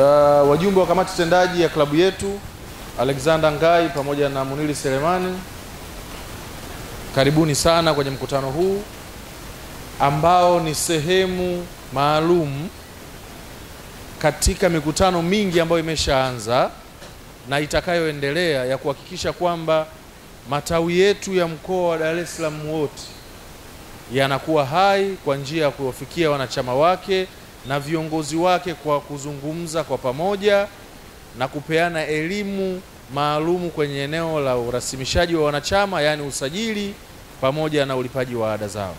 Wajumbe wa kamati tendaji ya klabu yetu Alexander Ngai pamoja na Munili Selemani, karibuni sana kwenye mkutano huu ambao ni sehemu maalum katika mikutano mingi ambayo imeshaanza na itakayoendelea ya kuhakikisha kwamba matawi yetu ya mkoa wa Dar es Salaam wote yanakuwa hai kwa njia ya kuwafikia wanachama wake na viongozi wake kwa kuzungumza kwa pamoja na kupeana elimu maalumu kwenye eneo la urasimishaji wa wanachama, yani usajili pamoja na ulipaji wa ada zao.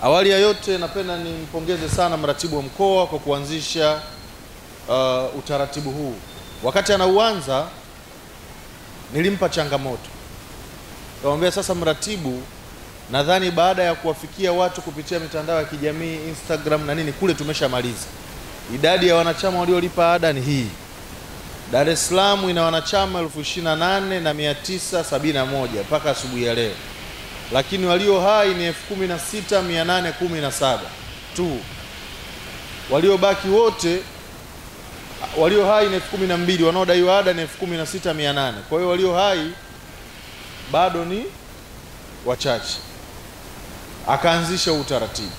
Awali ya yote napenda nimpongeze sana mratibu wa mkoa kwa kuanzisha utaratibu huu. Wakati anauanza nilimpa changamoto. Nikamwambia, sasa mratibu, nadhani baada ya kuwafikia watu kupitia mitandao ya kijamii, Instagram na nini, kule tumeshamaliza. Idadi ya wanachama waliolipa ada ni hii. Dar es Salaam ina wanachama 28,971 mpaka asubuhi ya leo. Lakini walio hai ni 16,817 tu. Waliobaki wote, walio hai ni 12,000, wanaodaiwa ada ni 16,800. Kwa hiyo walio hai bado ni wachache. Akaanzisha utaratibu.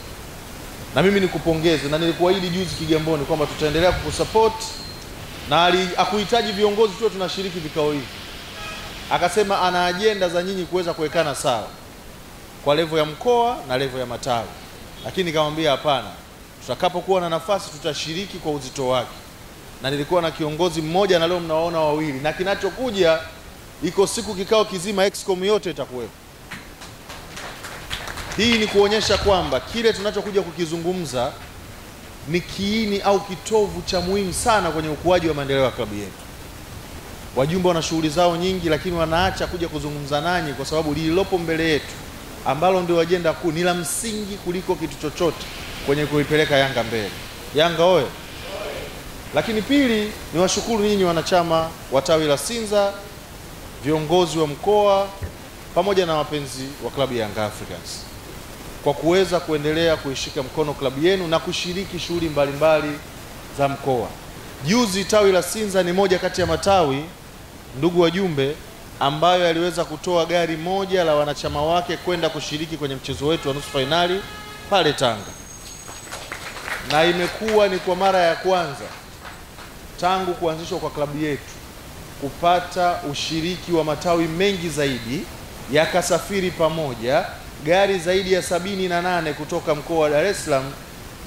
Na mimi nikupongeze, na nilikuahidi juzi Kigamboni kwamba tutaendelea kukusupport, na akuhitaji viongozi tu tunashiriki vikao hivi. Akasema ana ajenda za nyinyi kuweza kuwekana sawa kwa level ya mkoa na level ya matawi. Lakini nikamwambia hapana, tutakapokuwa na nafasi tutashiriki kwa uzito wake. Na nilikuwa na kiongozi mmoja na leo mnawaona wawili, na kinachokuja iko siku kikao kizima Excom yote itakuwepo. Hii ni kuonyesha kwamba kile tunachokuja kukizungumza ni kiini au kitovu cha muhimu sana kwenye ukuaji wa maendeleo ya klabu yetu. Wajumbe wana shughuli zao nyingi, lakini wanaacha kuja kuzungumza nanyi kwa sababu lililopo mbele yetu ambalo ndio ajenda kuu ni la msingi kuliko kitu chochote kwenye kuipeleka Yanga mbele. Yanga oye! Lakini pili, ni washukuru nyinyi wanachama wa tawi la Sinza, viongozi wa mkoa pamoja na wapenzi wa klabu ya Young Africans kwa kuweza kuendelea kuishika mkono klabu yenu na kushiriki shughuli mbalimbali za mkoa. Juzi tawi la Sinza ni moja kati ya matawi, ndugu wajumbe, ambayo yaliweza kutoa gari moja la wanachama wake kwenda kushiriki kwenye mchezo wetu wa nusu fainali pale Tanga. Na imekuwa ni kwa mara ya kwanza tangu kuanzishwa kwa klabu yetu kupata ushiriki wa matawi mengi zaidi yakasafiri pamoja, gari zaidi ya 78 kutoka mkoa wa Dar es Salaam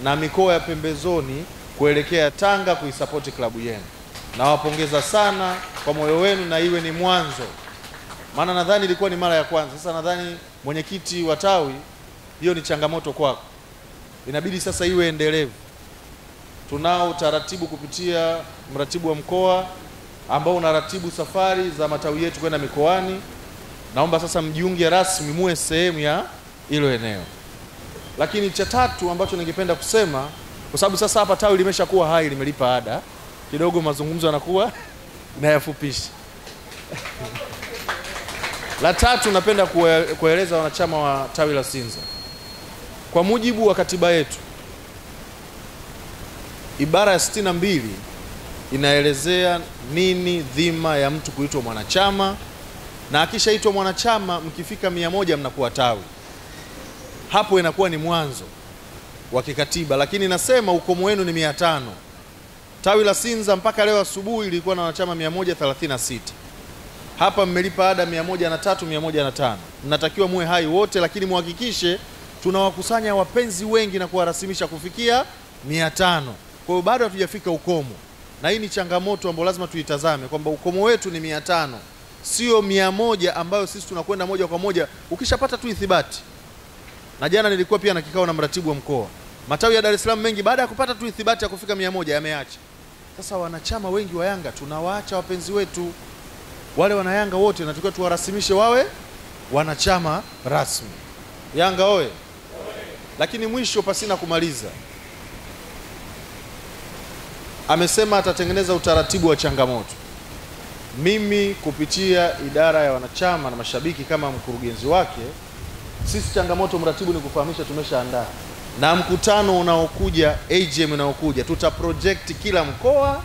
na mikoa ya pembezoni kuelekea Tanga kuisapoti klabu yenu. Nawapongeza sana kwa moyo wenu, na iwe ni mwanzo. Maana nadhani ilikuwa ni mara ya kwanza. Sasa nadhani mwenyekiti wa tawi, hiyo ni changamoto kwako. Inabidi sasa iwe endelevu. Tunao utaratibu kupitia mratibu wa mkoa ambao unaratibu safari za matawi yetu kwenda mikoani. Naomba sasa mjiunge rasmi, muwe sehemu ya hilo eneo. Lakini cha tatu ambacho ningependa kusema, kwa sababu sasa hapa tawi limeshakuwa hai, limelipa ada, kidogo mazungumzo yanakuwa nayafupisha. La tatu, napenda kueleza wanachama wa tawi la Sinza. Kwa mujibu wa katiba yetu, ibara ya 62 inaelezea nini dhima ya mtu kuitwa mwanachama, na akishaitwa mwanachama mkifika 100 mnakuwa tawi. Hapo inakuwa ni mwanzo wa kikatiba, lakini nasema ukomo wenu ni 500. Tawi la Sinza mpaka leo asubuhi ilikuwa na wanachama 136. Hapa mmelipa ada 103, 105. Mnatakiwa muwe hai wote, lakini muhakikishe tunawakusanya wapenzi wengi na kuwarasimisha kufikia 500. Kwa hiyo bado hatujafika ukomo. Na hii ni changamoto ambayo lazima tuitazame kwamba ukomo wetu ni 500. Sio 100 ambayo sisi tunakwenda moja kwa moja ukishapata tu ithibati. Na jana nilikuwa pia na kikao na mratibu wa mkoa. Matawi ya Dar es Salaam mengi baada ya kupata tu ithibati ya kufika 100 yameacha. Sasa wanachama wengi wa Yanga tunawaacha wapenzi wetu. Wale wana Yanga wote tunatakiwa tuwarasimishe wawe wanachama rasmi. Yanga oye! Lakini mwisho, pasina kumaliza, amesema atatengeneza utaratibu wa changamoto. Mimi kupitia idara ya wanachama na mashabiki kama mkurugenzi wake, sisi changamoto mratibu ni kufahamisha tumeshaandaa. na mkutano unaokuja, AGM unaokuja, tutaproject kila mkoa,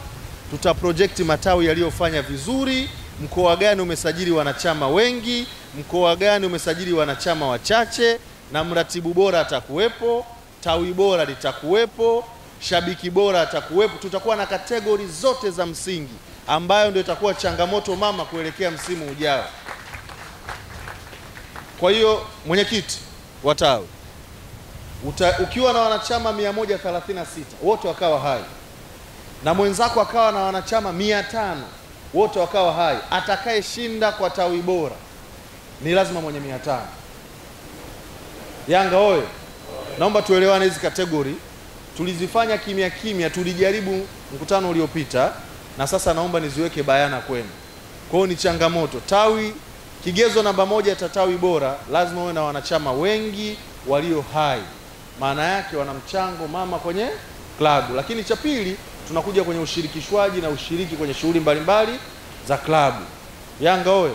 tutaproject matawi yaliyofanya vizuri, mkoa gani umesajili wanachama wengi, mkoa gani umesajili wanachama wachache, na mratibu bora atakuwepo, tawi bora litakuwepo, shabiki bora atakuwepo. Tutakuwa na kategori zote za msingi ambayo ndio itakuwa changamoto mama kuelekea msimu ujao. Kwa hiyo mwenyekiti wa tawi, ukiwa na wanachama 136 wote wakawa hai na mwenzako akawa na wanachama 500 wote wakawa hai, atakayeshinda kwa tawi bora ni lazima mwenye 500. Yanga oye! Naomba tuelewane, hizi kategori tulizifanya kimya kimya, tulijaribu mkutano uliopita, na sasa naomba niziweke bayana kwenu. Kwa hiyo ni changamoto. Tawi kigezo namba 1 cha tawi bora, lazima uwe na wanachama wengi walio hai, maana yake wana mchango mama kwenye klabu. Lakini cha pili, tunakuja kwenye ushirikishwaji na ushiriki kwenye shughuli mbalimbali za klabu. Yanga oye!